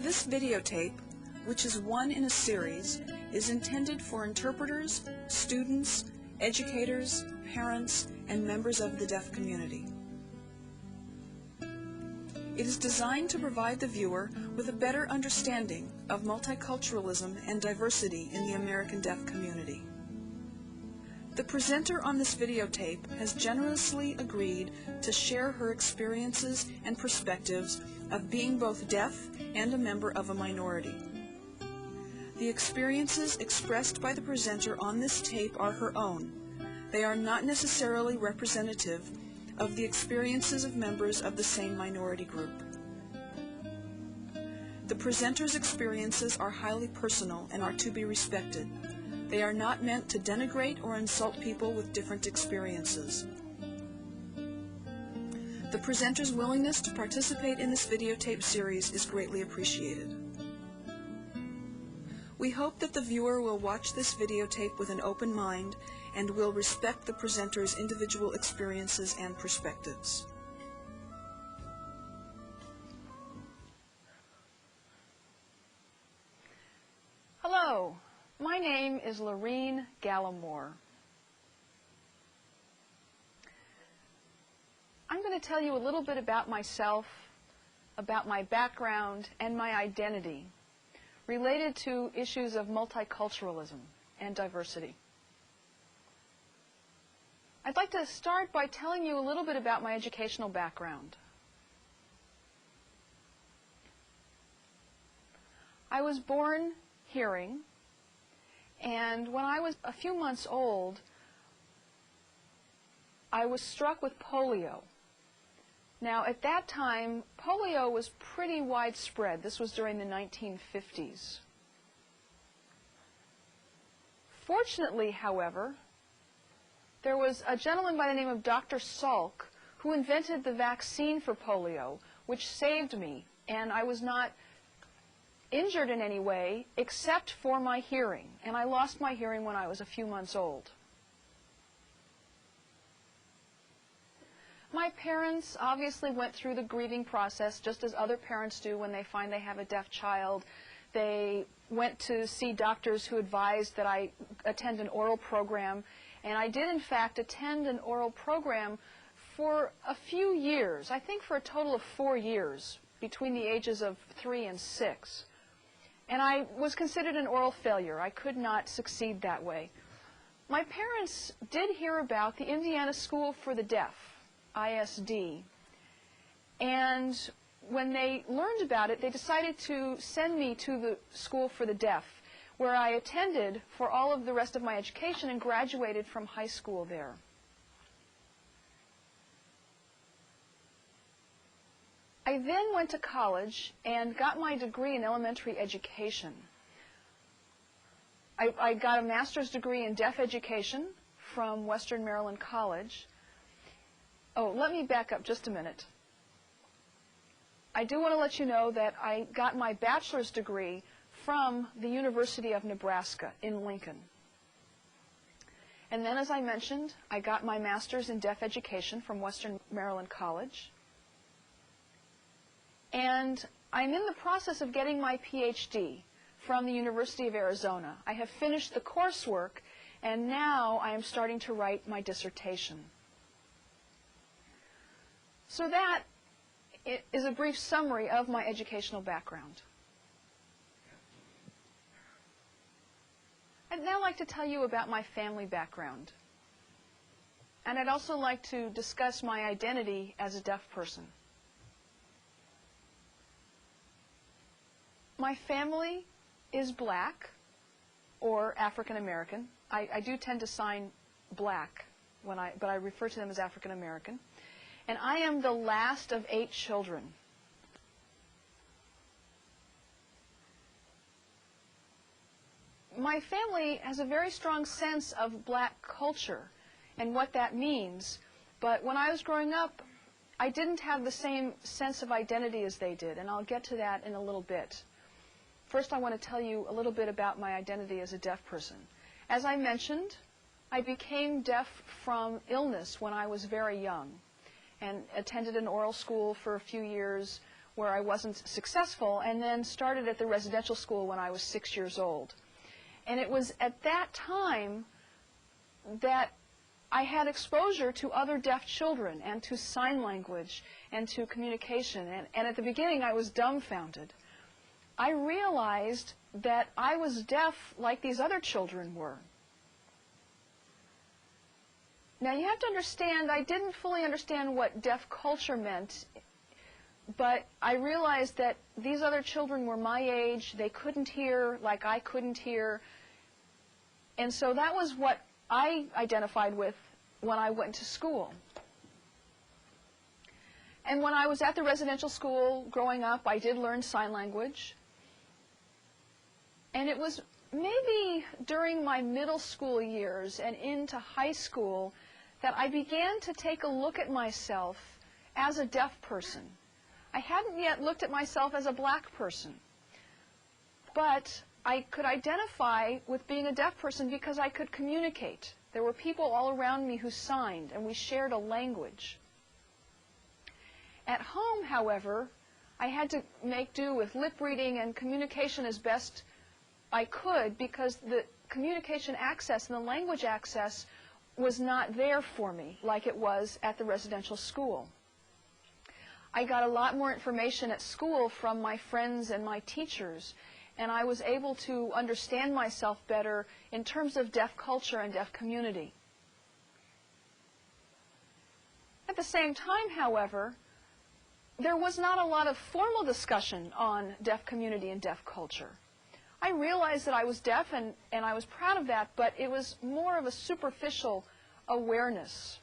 This videotape, which is one in a series, is intended for interpreters, students, educators, parents, and members of the deaf community. It is designed to provide the viewer with a better understanding of multiculturalism and diversity in the American deaf community. The presenter on this videotape has generously agreed to share her experiences and perspectives of being both deaf and a member of a minority. The experiences expressed by the presenter on this tape are her own. They are not necessarily representative of the experiences of members of the same minority group. The presenter's experiences are highly personal and are to be respected. They are not meant to denigrate or insult people with different experiences. The presenter's willingness to participate in this videotape series is greatly appreciated. We hope that the viewer will watch this videotape with an open mind and will respect the presenter's individual experiences and perspectives. Hello, my name is LAURENE GALLIMORE. I'm going to tell you a little bit about myself, about my background, and my identity related to issues of multiculturalism and diversity. I'd like to start by telling you a little bit about my educational background. I was born hearing, and when I was a few months old, I was struck with polio. Now, at that time, polio was pretty widespread. This was during the 1950s. Fortunately, however, there was a gentleman by the name of Dr. Salk who invented the vaccine for polio, which saved me, and I was not injured in any way except for my hearing, and I lost my hearing when I was a few months old. My parents obviously went through the grieving process just as other parents do when they find they have a deaf child. They went to see doctors who advised that I attend an oral program, and I did in fact attend an oral program for a few years, I think for a total of 4 years, between the ages of 3 and 6. And I was considered an oral failure. I could not succeed that way. My parents did hear about the Indiana School for the Deaf, ISD, and when they learned about it, they decided to send me to the School for the Deaf, where I attended for all of the rest of my education and graduated from high school there. I then went to college and got my degree in elementary education. I got a master's degree in deaf education from Western Maryland College. Oh, let me back up just a minute. I do want to let you know that I got my bachelor's degree from the University of Nebraska in Lincoln. And then, as I mentioned, I got my master's in deaf education from Western Maryland College. And I'm in the process of getting my PhD from the University of Arizona. I have finished the coursework, and now I am starting to write my dissertation. So that is a brief summary of my educational background. I'd now like to tell you about my family background. And I'd also like to discuss my identity as a deaf person. My family is black or African American. I do tend to sign black, but I refer to them as African American. And I am the last of 8 children. My family has a very strong sense of black culture and what that means, but when I was growing up, I didn't have the same sense of identity as they did, and I'll get to that in a little bit. First, I want to tell you a little bit about my identity as a deaf person. As I mentioned, I became deaf from illness when I was very young, and attended an oral school for a few years, where I wasn't successful, and then started at the residential school when I was 6 years old. And it was at that time that I had exposure to other deaf children and to sign language and to communication. And at the beginning, I was dumbfounded. I realized that I was deaf like these other children were. Now, you have to understand, I didn't fully understand what deaf culture meant, but I realized that these other children were my age. They couldn't hear like I couldn't hear. And so that was what I identified with when I went to school. And when I was at the residential school growing up, I did learn sign language. And it was maybe during my middle school years and into high school that I began to take a look at myself as a deaf person. I hadn't yet looked at myself as a black person, but I could identify with being a deaf person because I could communicate. There were people all around me who signed, and we shared a language. At home, however, I had to make do with lip reading and communication as best I could because the communication access and the language access was not there for me like it was at the residential school. I got a lot more information at school from my friends and my teachers, and I was able to understand myself better in terms of deaf culture and deaf community. At the same time, however, there was not a lot of formal discussion on deaf community and deaf culture. I realized that I was deaf, and I was proud of that, but it was more of a superficial awareness.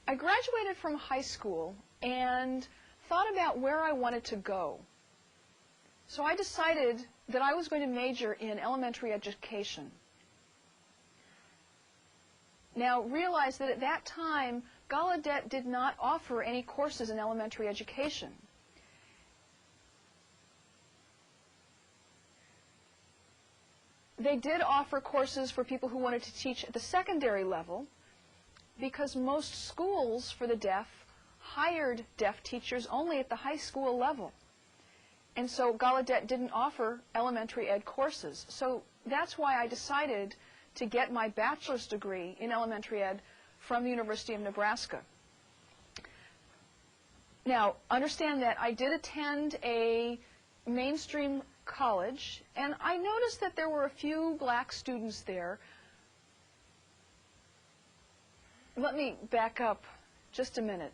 I graduated from high school and thought about where I wanted to go. So I decided that I was going to major in elementary education. Now, realize that at that time, Gallaudet did not offer any courses in elementary education. They did offer courses for people who wanted to teach at the secondary level because most schools for the deaf hired deaf teachers only at the high school level. And so Gallaudet didn't offer elementary ed courses. So that's why I decided to get my bachelor's degree in elementary ed from the University of Nebraska. Now, understand that I did attend a mainstream college, and I noticed that there were a few black students there. Let me back up just a minute.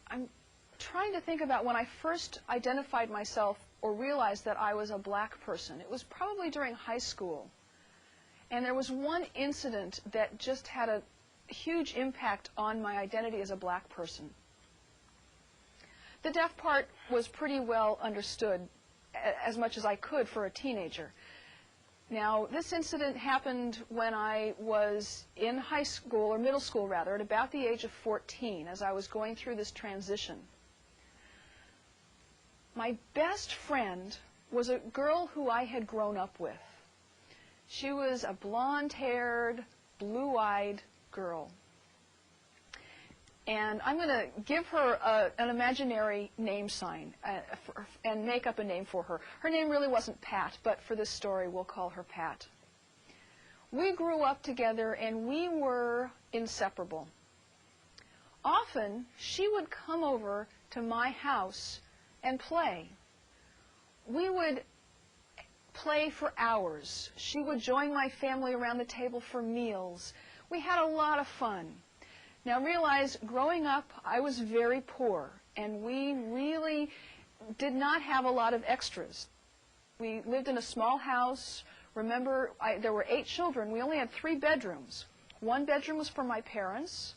I'm trying to think about when I first identified myself or realized that I was a black person. It was probably during high school. And there was one incident that just had a huge impact on my identity as a black person. The deaf part was pretty well understood, as much as I could for a teenager. Now, this incident happened when I was in high school, or middle school rather, at about the age of 14, as I was going through this transition. My best friend was a girl who I had grown up with. She was a blonde-haired, blue-eyed girl. And I'm going to give her an imaginary name sign and make up a name for her. Her name really wasn't Pat, but for this story, we'll call her Pat. We grew up together, and we were inseparable. Often, she would come over to my house and play. We would play for hours. She would join my family around the table for meals. We had a lot of fun. Now realize, growing up, I was very poor, and we really did not have a lot of extras. We lived in a small house. Remember, there were 8 children. We only had 3 bedrooms. 1 bedroom was for my parents.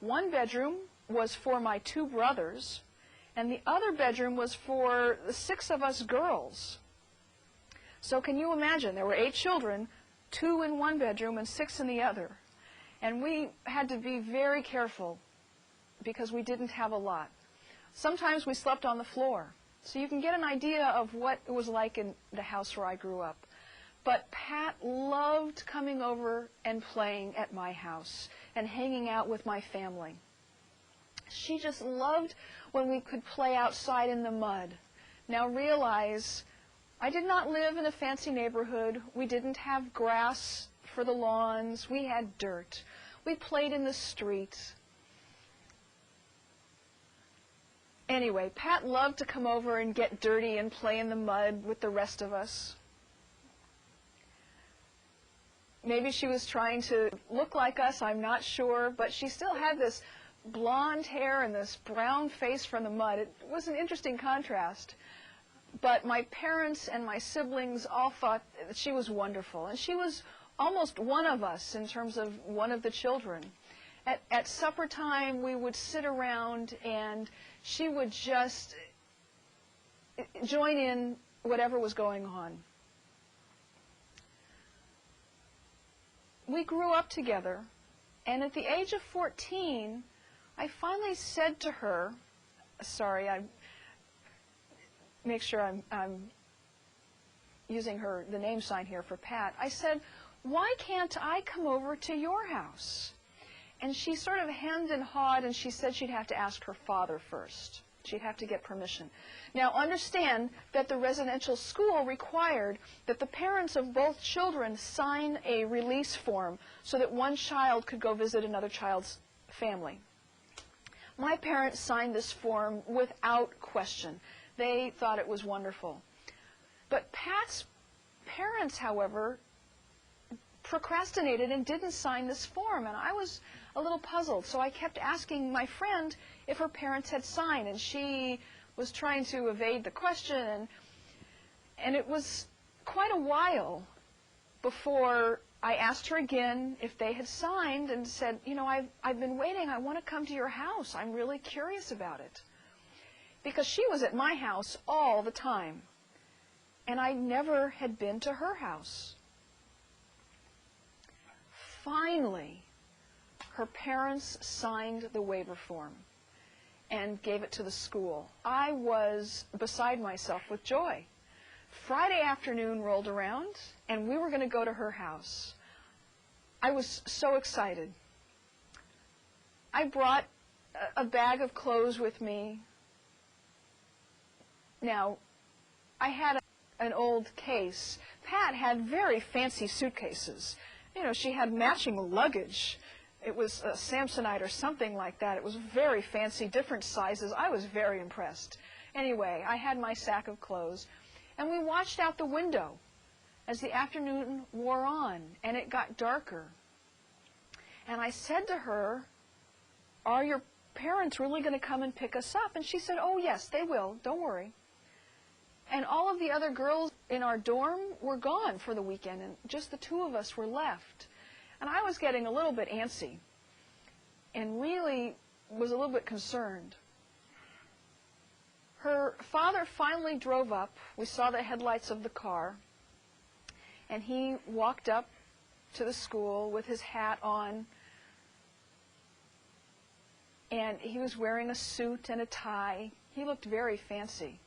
1 bedroom was for my 2 brothers. And the other bedroom was for the 6 of us girls. So can you imagine? There were 8 children, 2 in 1 bedroom and 6 in the other. And we had to be very careful because we didn't have a lot. Sometimes we slept on the floor. So you can get an idea of what it was like in the house where I grew up. But Pat loved coming over and playing at my house and hanging out with my family. She just loved when we could play outside in the mud. Now realize, I did not live in a fancy neighborhood. We didn't have grass for the lawns. We had dirt. We played in the street. Anyway, Pat loved to come over and get dirty and play in the mud with the rest of us. Maybe she was trying to look like us, I'm not sure, but she still had this blonde hair and this brown face from the mud. It was an interesting contrast. But my parents and my siblings all thought that she was wonderful, and she was almost one of us in terms of one of the children. At supper time, we would sit around, and she would just join in whatever was going on. We grew up together, and at the age of 14, I finally said to her, sorry, I make sure I'm using the name sign here for Pat. I said, why can't I come over to your house? And she sort of hemmed and hawed, and she said she'd have to ask her father first. She'd have to get permission. Now, understand that the residential school required that the parents of both children sign a release form so that one child could go visit another child's family. My parents signed this form without question. They thought it was wonderful. But Pat's parents, however, procrastinated and didn't sign this form, and I was a little puzzled. So I kept asking my friend if her parents had signed, and she was trying to evade the question, and it was quite a while before I asked her again if they had signed and said, you know, I've been waiting. I want to come to your house. I'm really curious about it. Because she was at my house all the time, and I never had been to her house. Finally, her parents signed the waiver form and gave it to the school. I was beside myself with joy. Friday afternoon rolled around, and we were going to go to her house. I was so excited. I brought a bag of clothes with me. Now, I had an old case. Pat had very fancy suitcases. You know, she had matching luggage. It was a Samsonite or something like that. It was very fancy, different sizes. I was very impressed. Anyway, I had my sack of clothes, and we watched out the window as the afternoon wore on, and it got darker. And I said to her, are your parents really going to come and pick us up? And she said, oh, yes, they will. Don't worry. And all of the other girls in our dorm were gone for the weekend, and just the two of us were left. And I was getting a little bit antsy and really was a little bit concerned. Her father finally drove up. We saw the headlights of the car, and he walked up to the school with his hat on, and he was wearing a suit and a tie. He looked very fancy.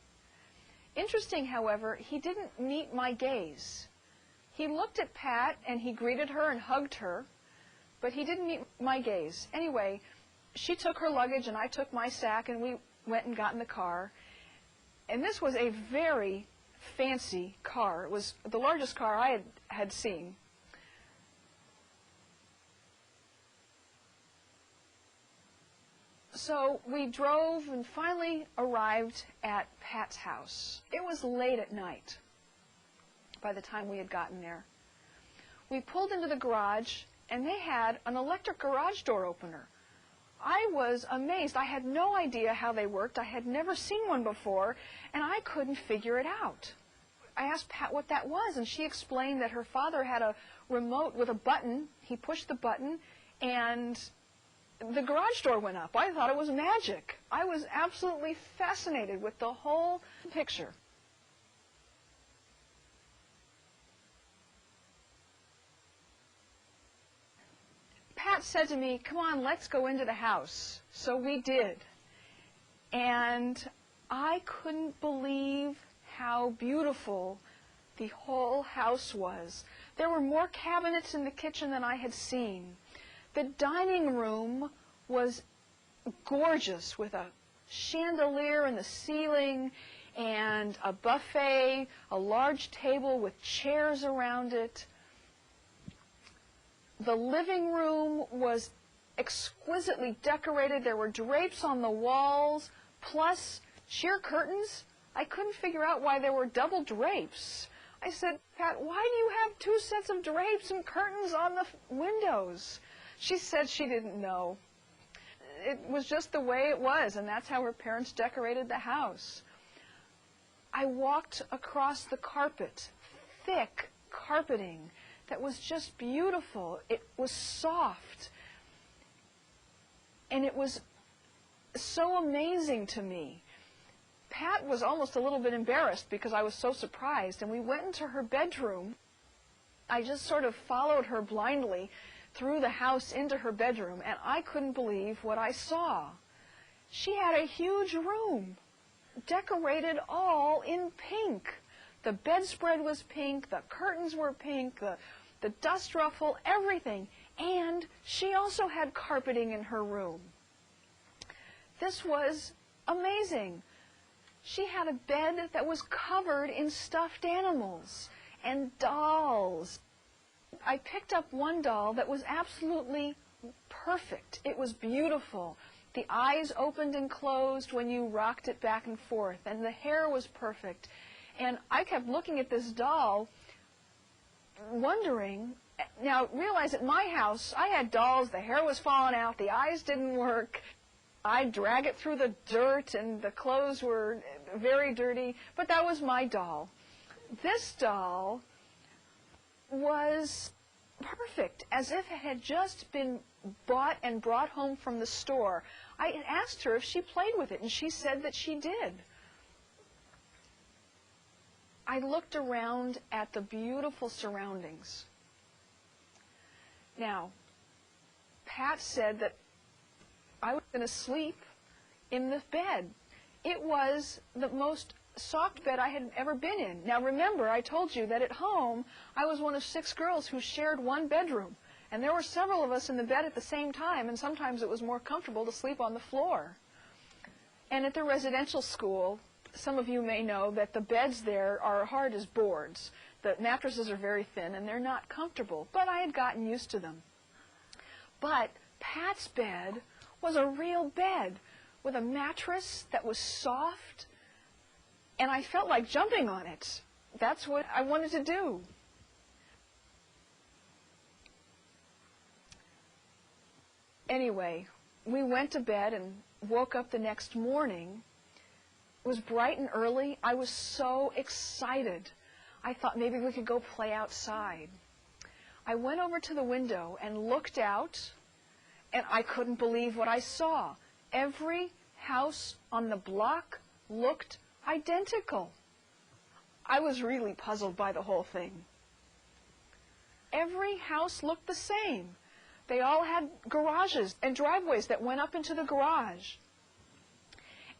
Interesting, however, he didn't meet my gaze. He looked at Pat, and he greeted her and hugged her, but he didn't meet my gaze. Anyway, she took her luggage, and I took my sack, and we went and got in the car. And this was a very fancy car. It was the largest car I had seen. So we drove and finally arrived at Pat's house. It was late at night by the time we had gotten there. We pulled into the garage, and they had an electric garage door opener. I was amazed. I had no idea how they worked. I had never seen one before, and I couldn't figure it out. I asked Pat what that was, and she explained that her father had a remote with a button. He pushed the button, and the garage door went up. I thought it was magic. I was absolutely fascinated with the whole picture. Pat said to me, come on, let's go into the house. So we did. And I couldn't believe how beautiful the whole house was. There were more cabinets in the kitchen than I had seen. The dining room was gorgeous, with a chandelier in the ceiling and a buffet, a large table with chairs around it. The living room was exquisitely decorated. There were drapes on the walls, plus sheer curtains. I couldn't figure out why there were double drapes. I said, Pat, why do you have 2 sets of drapes and curtains on the windows? She said she didn't know. It was just the way it was, and that's how her parents decorated the house. I walked across the carpet, thick carpeting that was just beautiful. It was soft, and it was so amazing to me. Pat was almost a little bit embarrassed because I was so surprised, and we went into her bedroom. I just sort of followed her blindly through the house into her bedroom, and I couldn't believe what I saw. She had a huge room, decorated all in pink. The bedspread was pink, the curtains were pink, the dust ruffle, everything. And she also had carpeting in her room. This was amazing. She had a bed that was covered in stuffed animals and dolls. I picked up one doll that was absolutely perfect. It was beautiful. The eyes opened and closed when you rocked it back and forth, and the hair was perfect. And I kept looking at this doll, wondering. Now, realize at my house, I had dolls, the hair was falling out, the eyes didn't work. I'd drag it through the dirt, and the clothes were very dirty, but that was my doll. This doll was perfect, as if it had just been bought and brought home from the store. I asked her if she played with it, and she said that she did. I looked around at the beautiful surroundings. Now, Pat said that I was going to sleep in the bed. It was the most soft bed I had ever been in. Now remember, I told you that at home, I was one of 6 girls who shared one bedroom. And there were several of us in the bed at the same time, and sometimes it was more comfortable to sleep on the floor. And at the residential school, some of you may know that the beds there are hard as boards. The mattresses are very thin, and they're not comfortable. But I had gotten used to them. But Pat's bed was a real bed with a mattress that was soft, and I felt like jumping on it. That's what I wanted to do. Anyway, we went to bed and woke up the next morning. It was bright and early. I was so excited. I thought maybe we could go play outside. I went over to the window and looked out, and I couldn't believe what I saw. Every house on the block looked identical. I was really puzzled by the whole thing. Every house looked the same. They all had garages and driveways that went up into the garage.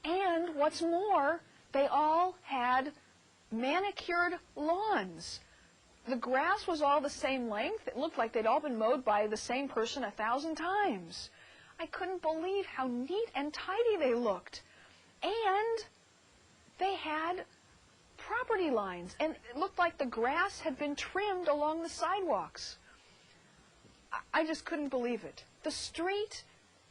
And what's more, they all had manicured lawns. The grass was all the same length. It looked like they'd all been mowed by the same person 1,000 times. I couldn't believe how neat and tidy they looked. And they had property lines, and it looked like the grass had been trimmed along the sidewalks. I just couldn't believe it. The street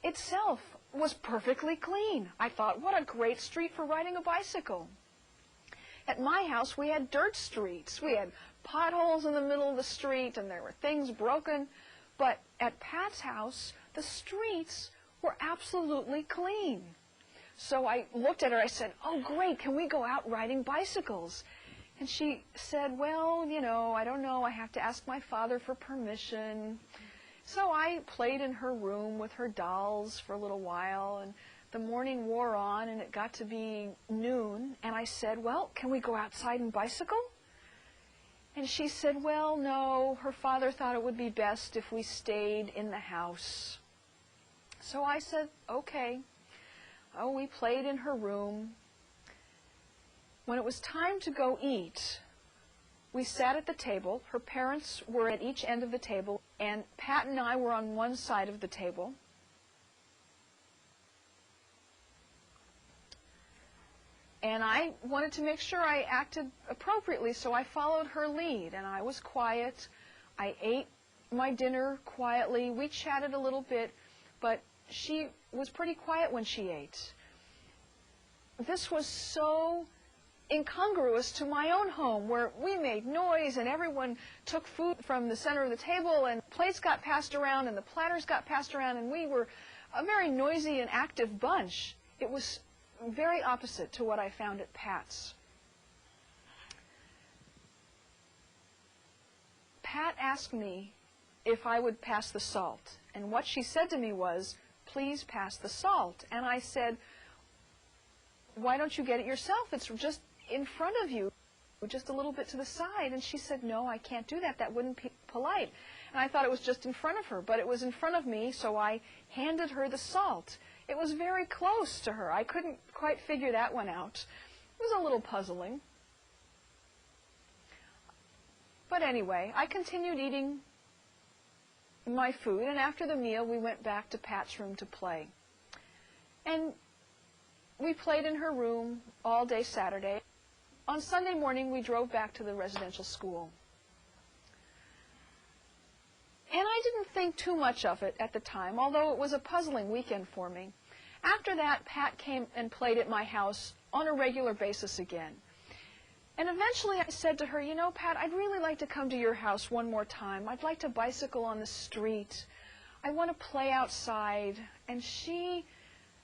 itself was perfectly clean. I thought, what a great street for riding a bicycle. At my house, we had dirt streets. We had potholes in the middle of the street, and there were things broken. But at Pat's house, the streets were absolutely clean. So I looked at her, I said, oh, great, can we go out riding bicycles? And she said, well, you know, I don't know, I have to ask my father for permission. So I played in her room with her dolls for a little while, and the morning wore on, and it got to be noon, and I said, well, can we go outside and bicycle? And she said, well, no, her father thought it would be best if we stayed in the house. So I said, okay. Oh, we played in her room. When it was time to go eat, We sat at the table. Her parents were at each end of the table, and Pat and I were on one side of the table. And I wanted to make sure I acted appropriately, so I followed her lead, and I was quiet. I ate my dinner quietly. We chatted a little bit, but she was pretty quiet when she ate. This was so incongruous to my own home, where we made noise and everyone took food from the center of the table, and plates got passed around and the platters got passed around, and we were a very noisy and active bunch. It was very opposite to what I found at Pat's. Pat asked me if I would pass the salt, and what she said to me was, "Please pass the salt." And I said, "Why don't you get it yourself? It's just in front of you, just a little bit to the side." And she said, "No, I can't do that. That wouldn't be polite." And I thought it was just in front of her, but it was in front of me, so I handed her the salt. It was very close to her. I couldn't quite figure that one out. It was a little puzzling. But anyway, I continued eating my food, and after the meal, we went back to Pat's room to play. And we played in her room all day Saturday. On Sunday morning, we drove back to the residential school. And I didn't think too much of it at the time, although it was a puzzling weekend for me. After that, Pat came and played at my house on a regular basis again. And eventually I said to her, "You know, Pat, I'd really like to come to your house one more time. I'd like to bicycle on the street. I want to play outside." And she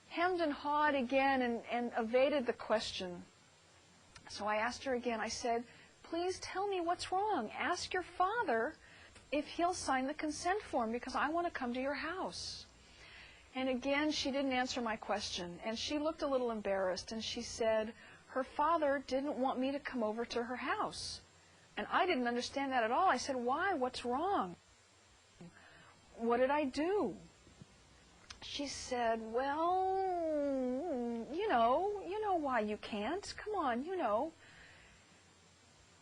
hemmed and hawed again and evaded the question. So I asked her again. I said, "Please tell me what's wrong. Ask your father if he'll sign the consent form, because I want to come to your house." And again, she didn't answer my question, and she looked a little embarrassed, and she said her father didn't want me to come over to her house. And I didn't understand that at all. I said, "Why? What's wrong? What did I do?" She said, "Well, you know why you can't. Come on, you know."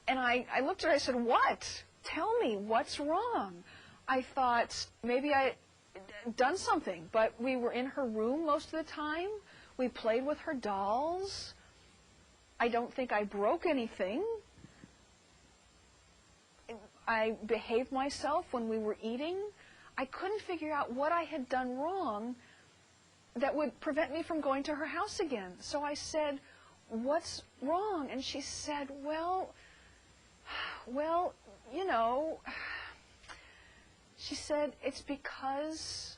And I looked at her, I said, "What? Tell me, what's wrong?" I thought maybe I had done something, but we were in her room most of the time. We played with her dolls. I don't think I broke anything. I behaved myself when we were eating. I couldn't figure out what I had done wrong that would prevent me from going to her house again. So I said, "What's wrong?" And she said, well, you know, she said, "It's because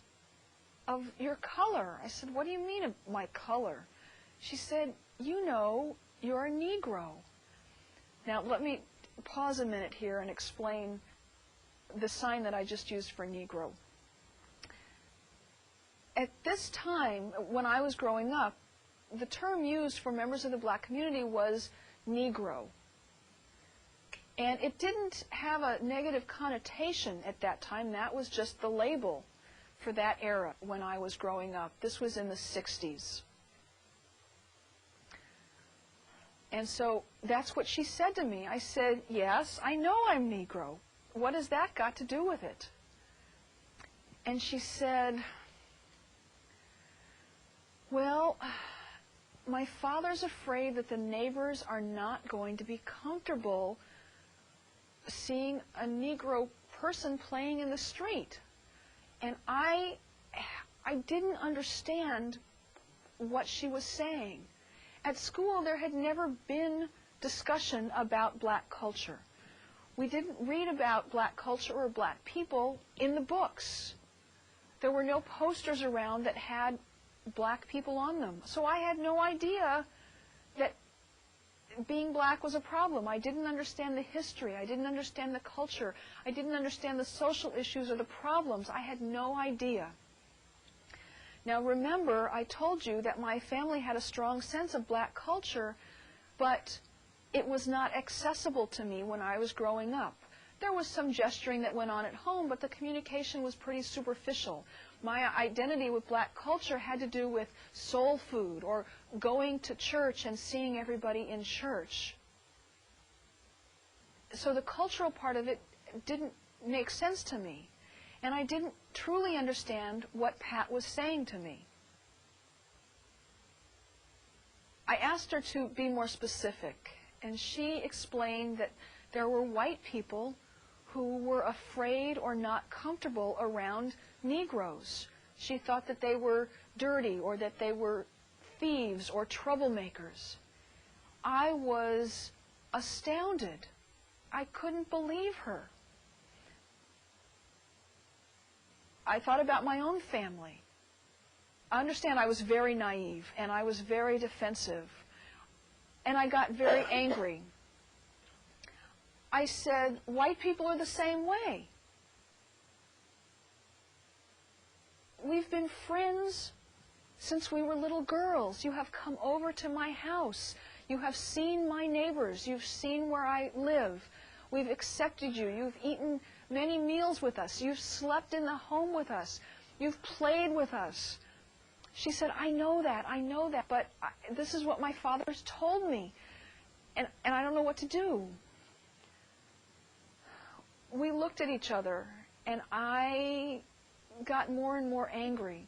of your color." I said, "What do you mean of my color?" She said, "You know, you're a Negro." Now, let me pause a minute here and explain the sign that I just used for Negro. At this time, when I was growing up, the term used for members of the black community was Negro. And it didn't have a negative connotation at that time. That was just the label for that era when I was growing up. This was in the 60s. And so that's what she said to me. I said, "Yes, I know I'm Negro. What has that got to do with it?" And she said, "Well, my father's afraid that the neighbors are not going to be comfortable seeing a Negro person playing in the street." And I didn't understand what she was saying. At school, there had never been discussion about black culture. We didn't read about black culture or black people in the books. There were no posters around that had black people on them. So I had no idea that being black was a problem. I didn't understand the history. I didn't understand the culture. I didn't understand the social issues or the problems. I had no idea. Now remember, I told you that my family had a strong sense of black culture, but it was not accessible to me when I was growing up. There was some gesturing that went on at home, but the communication was pretty superficial. My identity with black culture had to do with soul food or going to church and seeing everybody in church. So the cultural part of it didn't make sense to me. And I didn't truly understand what Pat was saying to me. I asked her to be more specific, and she explained that there were white people who were afraid or not comfortable around Negroes. She thought that they were dirty or that they were thieves or troublemakers. I was astounded. I couldn't believe her. I thought about my own family. I understand I was very naive and I was very defensive and I got very angry. I said, white people are the same way. We've been friends since we were little girls. You have come over to my house. You have seen my neighbors. You've seen where I live. We've accepted you. You've eaten many meals with us. You've slept in the home with us. You've played with us. She said, I know that, but this is what my father's told me, and I don't know what to do. We looked at each other, and I got more and more angry.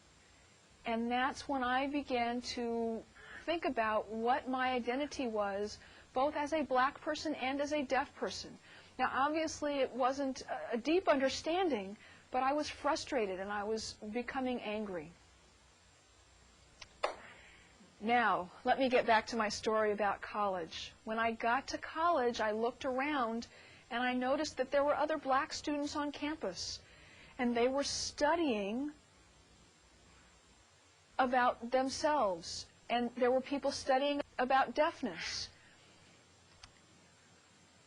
And that's when I began to think about what my identity was, both as a black person and as a deaf person. Now, obviously, it wasn't a deep understanding, but I was frustrated and I was becoming angry. Now, let me get back to my story about college. When I got to college, I looked around and I noticed that there were other black students on campus, and they were studying about themselves, and there were people studying about deafness.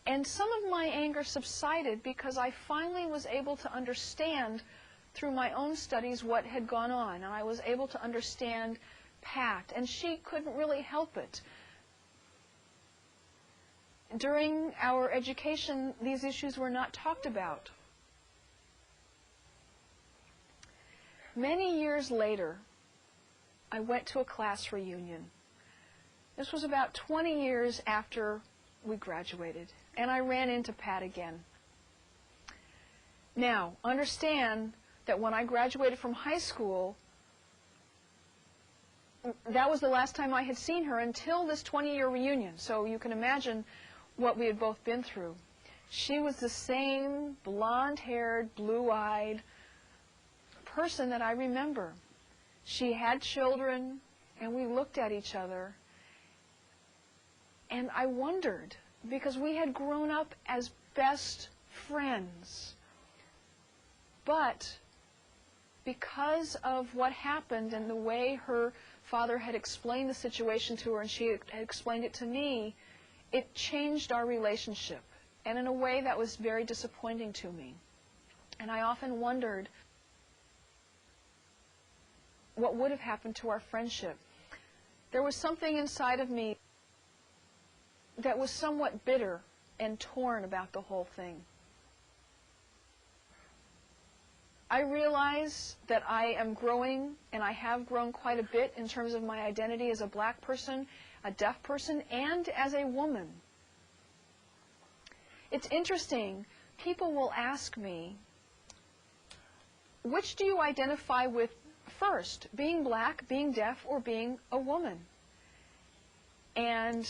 And some of my anger subsided because I finally was able to understand through my own studies what had gone on, and I was able to understand Pat, and she couldn't really help it. During our education, these issues were not talked about. Many years later, I went to a class reunion. This was about 20 years after we graduated, and I ran into Pat again. Now, understand that when I graduated from high school, that was the last time I had seen her until this 20-year reunion. So you can imagine what we had both been through. She was the same blonde-haired, blue-eyed person that I remember. She had children, and we looked at each other, and I wondered, because we had grown up as best friends. But because of what happened and the way her father had explained the situation to her and she had explained it to me, it changed our relationship. And in a way that was very disappointing to me. And I often wondered what would have happened to our friendship. There was something inside of me that was somewhat bitter and torn about the whole thing. I realize that I am growing, and I have grown quite a bit in terms of my identity as a black person, a deaf person, and as a woman. It's interesting. People will ask me, which do you identify with first, being black, being deaf, or being a woman? And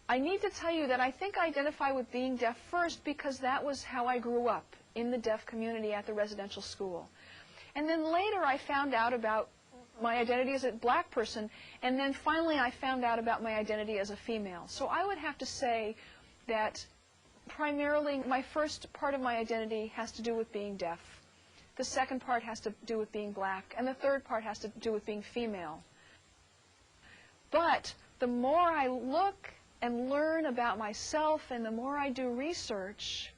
I need to tell you that I think I identify with being deaf first because that was how I grew up, in the deaf community at the residential school. And then later I found out about my identity as a black person, and then finally I found out about my identity as a female. So I would have to say that primarily my first part of my identity has to do with being deaf. The second part has to do with being black, and the third part has to do with being female. But the more I look and learn about myself and the more I do research,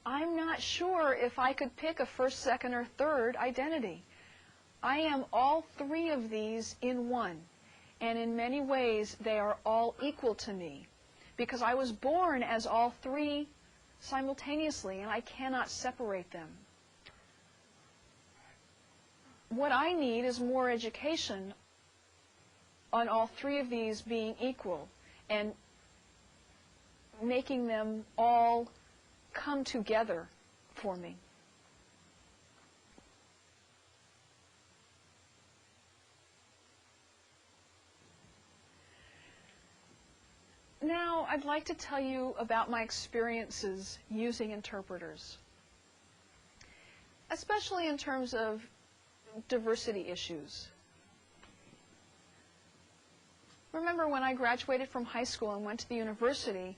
I'm not sure if I could pick a first, second, or third identity. I am all three of these in one, and in many ways they are all equal to me because I was born as all three simultaneously, and I cannot separate them. What I need is more education on all three of these being equal and making them all come together for me. Now, I'd like to tell you about my experiences using interpreters, especially in terms of diversity issues. Remember, when I graduated from high school and went to the university,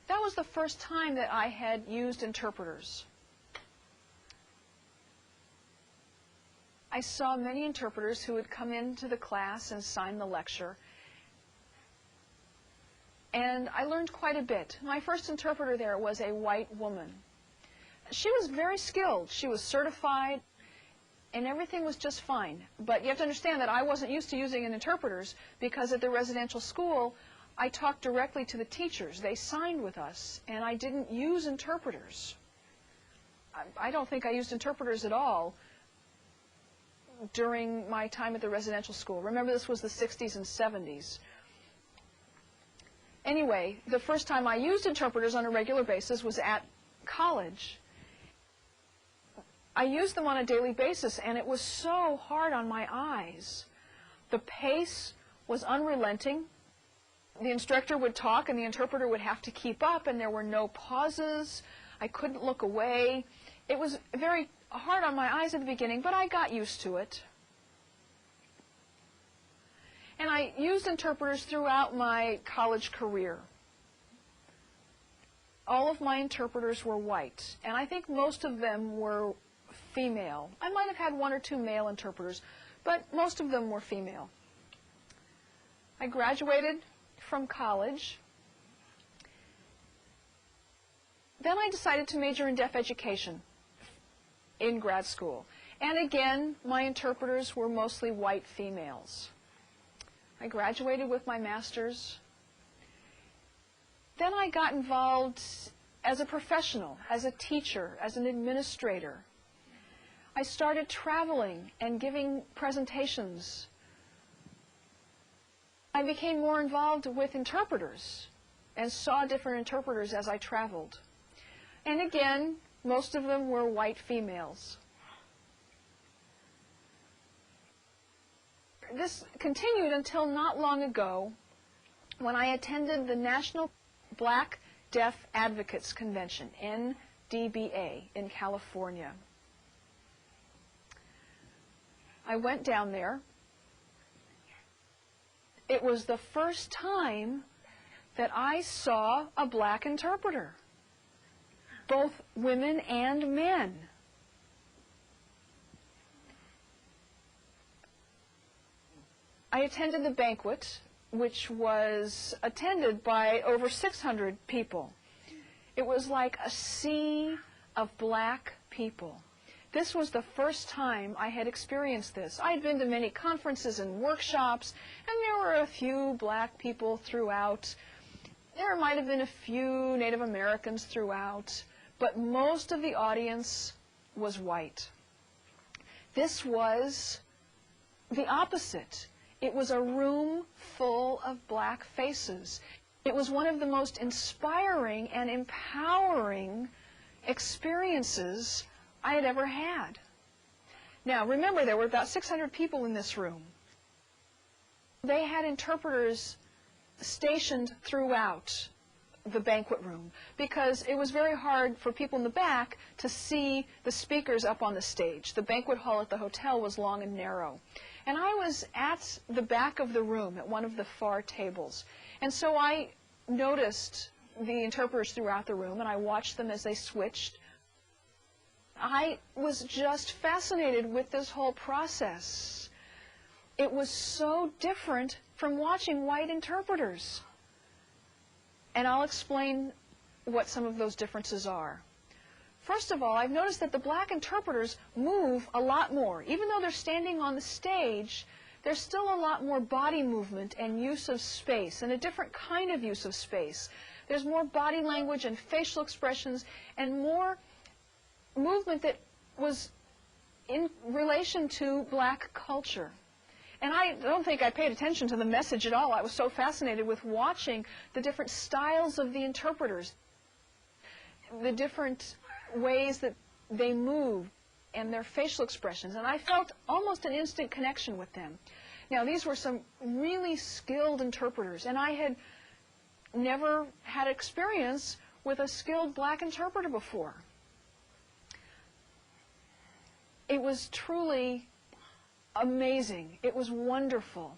that was the first time that I had used interpreters. I saw many interpreters who would come into the class and sign the lecture, and I learned quite a bit. My first interpreter there was a white woman. She was very skilled. She was certified, and everything was just fine. But you have to understand that I wasn't used to using interpreters because at the residential school, I talked directly to the teachers. They signed with us, and I didn't use interpreters. I don't think I used interpreters at all during my time at the residential school. Remember, this was the 60s and 70s. Anyway, the first time I used interpreters on a regular basis was at college. I used them on a daily basis, and it was so hard on my eyes. The pace was unrelenting. The instructor would talk, and the interpreter would have to keep up, and there were no pauses. I couldn't look away. It was very hard on my eyes at the beginning, but I got used to it. And I used interpreters throughout my college career. All of my interpreters were white, and I think most of them were female. I might have had one or two male interpreters, but most of them were female. I graduated from college. Then I decided to major in deaf education in grad school. And again, my interpreters were mostly white females. I graduated with my master's. Then I got involved as a professional, as a teacher, as an administrator. I started traveling and giving presentations. I became more involved with interpreters and saw different interpreters as I traveled. And again, most of them were white females. This continued until not long ago when I attended the National Black Deaf Advocates Convention, NDBA, in California. I went down there. It was the first time that I saw a black interpreter, both women and men. I attended the banquet, which was attended by over 600 people. It was like a sea of black people. This was the first time I had experienced this. I had been to many conferences and workshops, and there were a few black people throughout. There might have been a few Native Americans throughout, but most of the audience was white. This was the opposite. It was a room full of black faces. It was one of the most inspiring and empowering experiences I had ever had. Now, remember, there were about 600 people in this room. They had interpreters stationed throughout the banquet room because it was very hard for people in the back to see the speakers up on the stage. The banquet hall at the hotel was long and narrow. And I was at the back of the room at one of the far tables. And so I noticed the interpreters throughout the room, and I watched them as they switched. I was just fascinated with this whole process. It was so different from watching white interpreters. And I'll explain what some of those differences are. First of all, I've noticed that the black interpreters move a lot more. Even though they're standing on the stage, there's still a lot more body movement and use of space, and a different kind of use of space. There's more body language and facial expressions and more movement that was in relation to black culture. And I don't think I paid attention to the message at all. I was so fascinated with watching the different styles of the interpreters, the different ways that they move, and their facial expressions. And I felt almost an instant connection with them. Now, these were some really skilled interpreters, and I had never had experience with a skilled black interpreter before. It was truly amazing. It was wonderful.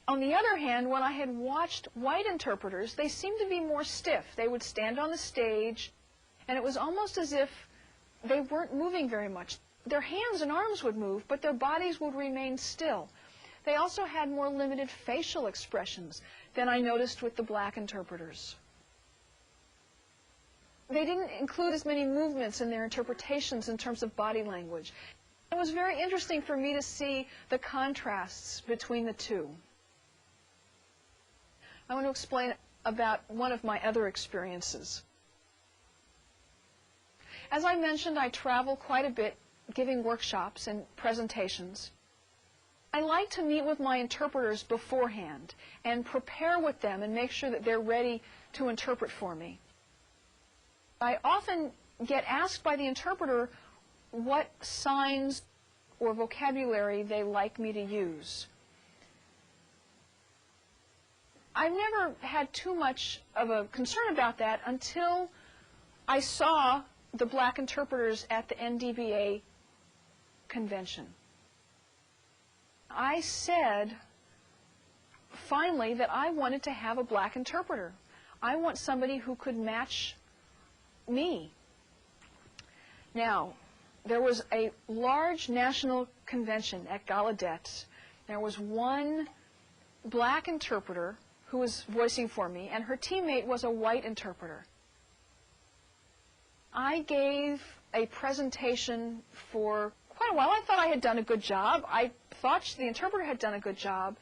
On the other hand, when I had watched white interpreters, they seemed to be more stiff. They would stand on the stage, and it was almost as if they weren't moving very much. Their hands and arms would move, but their bodies would remain still. They also had more limited facial expressions than I noticed with the black interpreters. They didn't include as many movements in their interpretations in terms of body language. It was very interesting for me to see the contrasts between the two. I want to explain about one of my other experiences. As I mentioned, I travel quite a bit giving workshops and presentations. I like to meet with my interpreters beforehand and prepare with them and make sure that they're ready to interpret for me. I often get asked by the interpreter what signs or vocabulary they like me to use. I've never had too much of a concern about that until I saw the black interpreters at the NDBA convention. I said, finally, that I wanted to have a black interpreter. I want somebody who could match me. Now, there was a large national convention at Gallaudet. There was one black interpreter who was voicing for me, and her teammate was a white interpreter. I gave a presentation for quite a while. I thought I had done a good job. I thought the interpreter had done a good job.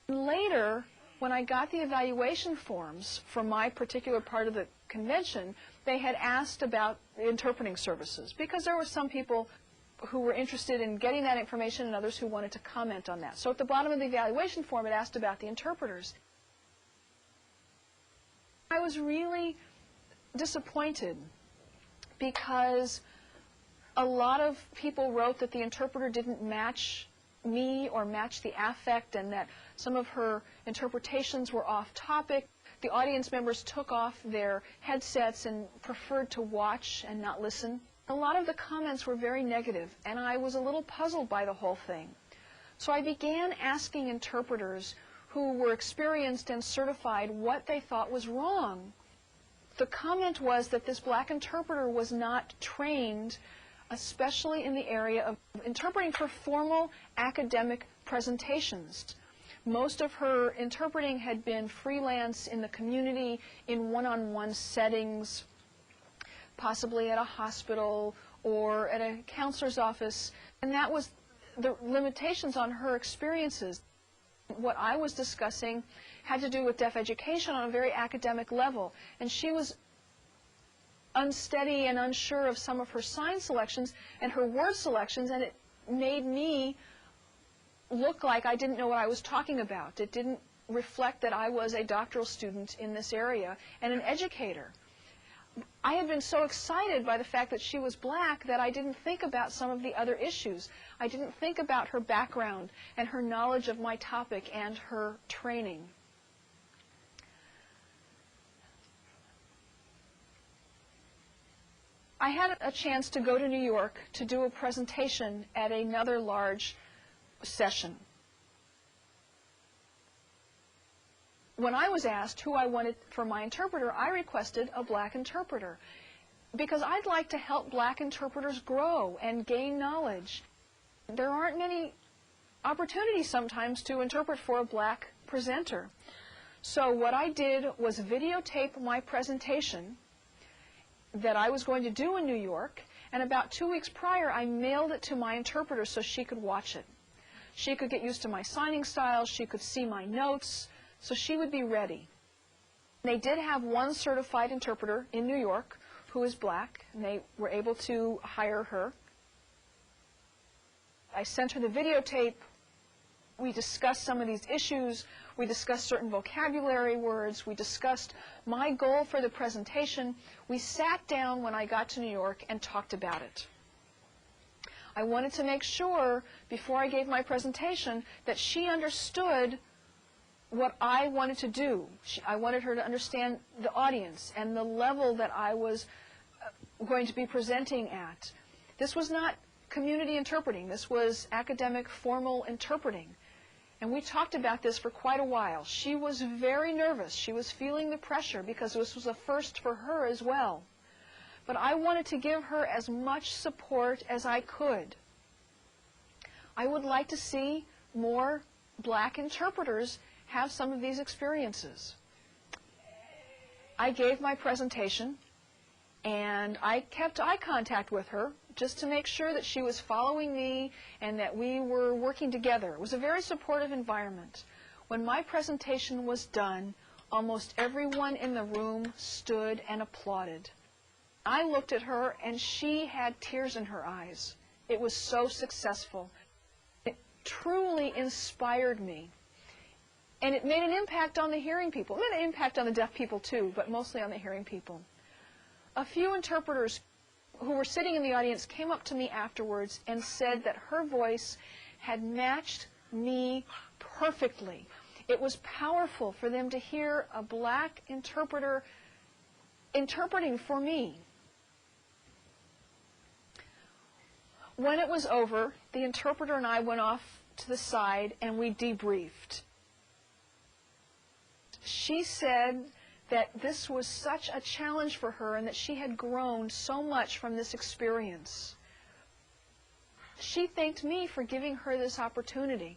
Later, when I got the evaluation forms for my particular part of the convention, they had asked about the interpreting services, because there were some people who were interested in getting that information and others who wanted to comment on that. So at the bottom of the evaluation form, it asked about the interpreters. I was really disappointed because a lot of people wrote that the interpreter didn't match me or match the affect, and that some of her interpretations were off topic. The audience members took off their headsets and preferred to watch and not listen. A lot of the comments were very negative, and I was a little puzzled by the whole thing. So I began asking interpreters who were experienced and certified what they thought was wrong. The comment was that this black interpreter was not trained, especially in the area of interpreting for formal academic presentations. Most of her interpreting had been freelance in the community, in one-on-one settings, possibly at a hospital or at a counselor's office, and that was the limitations on her experiences. What I was discussing had to do with deaf education on a very academic level, and she was unsteady and unsure of some of her sign selections and her word selections, and it made me look like I didn't know what I was talking about. It didn't reflect that I was a doctoral student in this area and an educator. I had been so excited by the fact that she was black that I didn't think about some of the other issues. I didn't think about her background and her knowledge of my topic and her training. I had a chance to go to New York to do a presentation at another large session. When I was asked who I wanted for my interpreter, I requested a black interpreter because I'd like to help black interpreters grow and gain knowledge. There aren't many opportunities sometimes to interpret for a black presenter. So what I did was videotape my presentation that I was going to do in New York, and about 2 weeks prior I mailed it to my interpreter so she could watch it. She could get used to my signing style, she could see my notes, so she would be ready. They did have one certified interpreter in New York who is black, and they were able to hire her. I sent her the videotape. We discussed some of these issues. We discussed certain vocabulary words. We discussed my goal for the presentation. We sat down when I got to New York and talked about it. I wanted to make sure, before I gave my presentation, that she understood what I wanted to do. I wanted her to understand the audience and the level that I was going to be presenting at. This was not community interpreting. This was academic, formal interpreting. And we talked about this for quite a while. She was very nervous. She was feeling the pressure because this was a first for her as well. But I wanted to give her as much support as I could. I would like to see more black interpreters have some of these experiences. I gave my presentation, and I kept eye contact with her just to make sure that she was following me and that we were working together. It was a very supportive environment. When my presentation was done, almost everyone in the room stood and applauded. I looked at her, and she had tears in her eyes. It was so successful. It truly inspired me. And it made an impact on the hearing people. It made an impact on the deaf people too, but mostly on the hearing people. A few interpreters who were sitting in the audience came up to me afterwards and said that her voice had matched me perfectly. It was powerful for them to hear a black interpreter interpreting for me. When it was over, the interpreter and I went off to the side and we debriefed. She said that this was such a challenge for her and that she had grown so much from this experience. She thanked me for giving her this opportunity.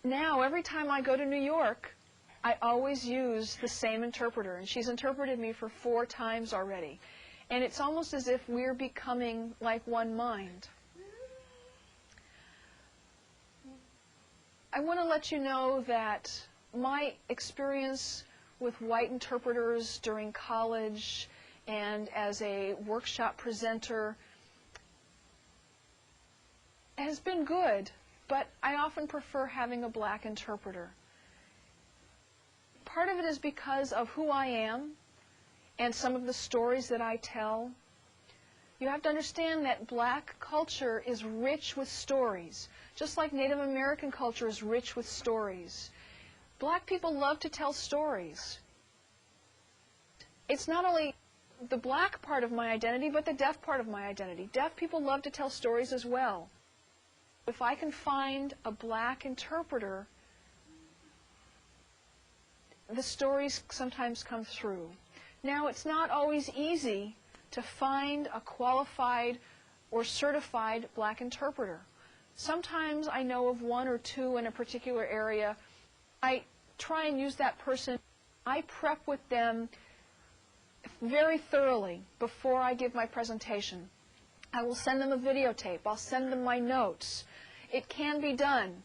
Now, every time I go to New York, I always use the same interpreter, and she's interpreted me for 4 times already. And it's almost as if we're becoming like one mind. I want to let you know that my experience with white interpreters during college and as a workshop presenter has been good, but I often prefer having a black interpreter. Part of it is because of who I am and some of the stories that I tell. You have to understand that black culture is rich with stories, just like Native American culture is rich with stories. Black people love to tell stories. It's not only the black part of my identity, but the deaf part of my identity. Deaf people love to tell stories as well. If I can find a black interpreter, the stories sometimes come through. Now, it's not always easy to find a qualified or certified black interpreter. Sometimes I know of 1 or 2 in a particular area. I try and use that person. I prep with them very thoroughly before I give my presentation. I will send them a videotape. I'll send them my notes. It can be done,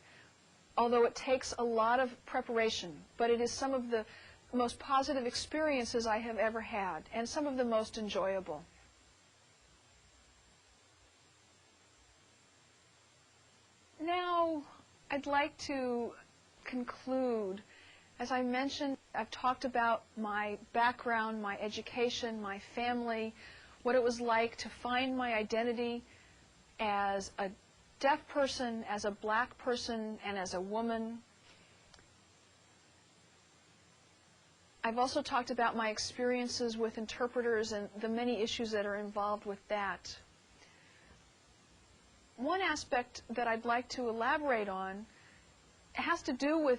although it takes a lot of preparation, but it is some of the most positive experiences I have ever had, and some of the most enjoyable. Now, I'd like to conclude. As I mentioned, I've talked about my background, my education, my family, what it was like to find my identity as a deaf person, as a black person, and as a woman. I've also talked about my experiences with interpreters and the many issues that are involved with that. One aspect that I'd like to elaborate on has to do with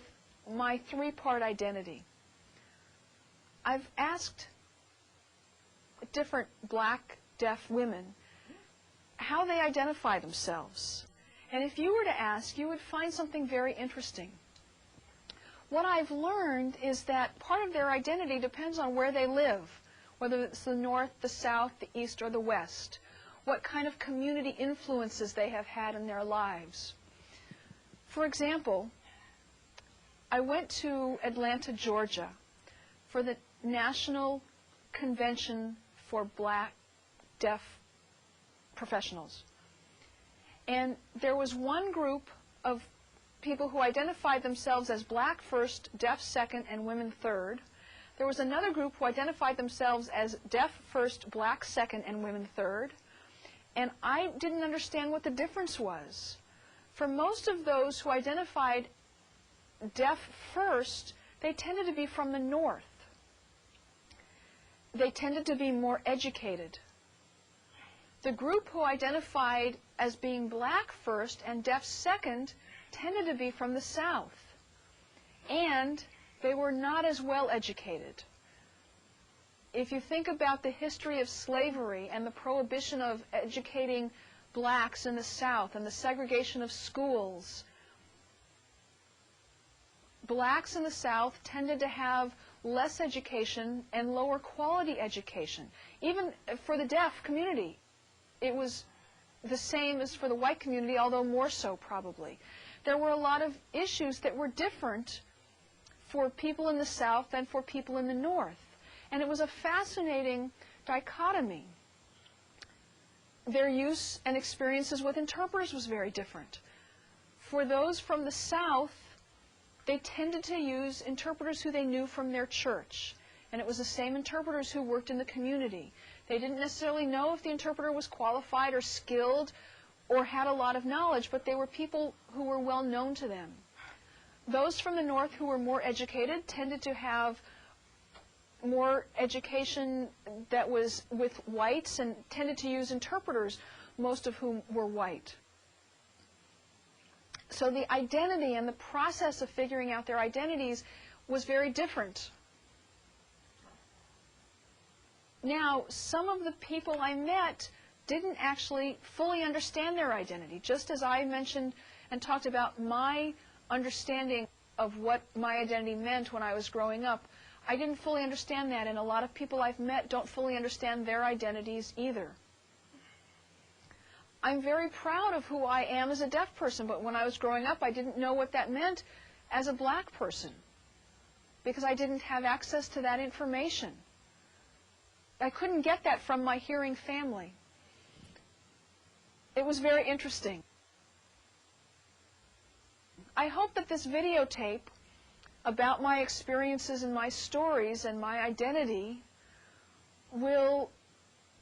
my 3-part identity. I've asked different black, deaf women how they identify themselves. And if you were to ask, you would find something very interesting. What I've learned is that part of their identity depends on where they live, whether it's the north, the south, the east, or the west, what kind of community influences they have had in their lives. For example, I went to Atlanta, Georgia for the National Convention for Black Deaf professionals. And there was one group of people who identified themselves as black first, deaf second, and women third. There was another group who identified themselves as deaf first, black second, and women third. And I didn't understand what the difference was. For most of those who identified deaf first, they tended to be from the north. They tended to be more educated. The group who identified as being black first and deaf second tended to be from the south. And they were not as well educated. If you think about the history of slavery and the prohibition of educating blacks in the South and the segregation of schools, blacks in the South tended to have less education and lower quality education. Even for the deaf community, it was the same as for the white community, although more so probably. There were a lot of issues that were different for people in the South than for people in the North. And it was a fascinating dichotomy. Their use and experiences with interpreters was very different. For those from the South, they tended to use interpreters who they knew from their church. And it was the same interpreters who worked in the community. They didn't necessarily know if the interpreter was qualified or skilled or had a lot of knowledge, but they were people who were well known to them. Those from the North who were more educated tended to have more education that was with whites and tended to use interpreters, most of whom were white. So the identity and the process of figuring out their identities was very different. Now, some of the people I met didn't actually fully understand their identity, just as I mentioned and talked about my understanding of what my identity meant when I was growing up. I didn't fully understand that, and a lot of people I've met don't fully understand their identities either. I'm very proud of who I am as a deaf person, but when I was growing up, I didn't know what that meant as a black person because I didn't have access to that information. I couldn't get that from my hearing family. It was very interesting. I hope that this videotape about my experiences and my stories and my identity will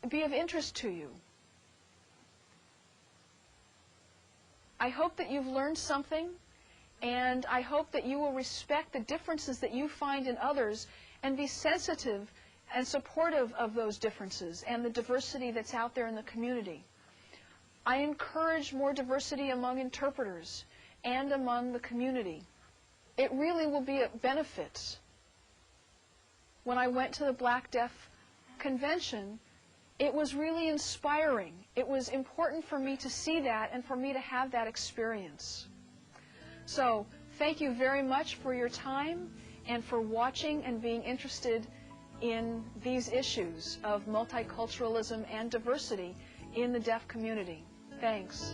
be of interest to you. I hope that you've learned something, and I hope that you will respect the differences that you find in others and be sensitive and supportive of those differences and the diversity that's out there in the community. I encourage more diversity among interpreters and among the community. It really will be a benefit. When I went to the Black Deaf Convention, it was really inspiring. It was important for me to see that and for me to have that experience. So, thank you very much for your time and for watching and being interested in these issues of multiculturalism and diversity in the deaf community. Thanks.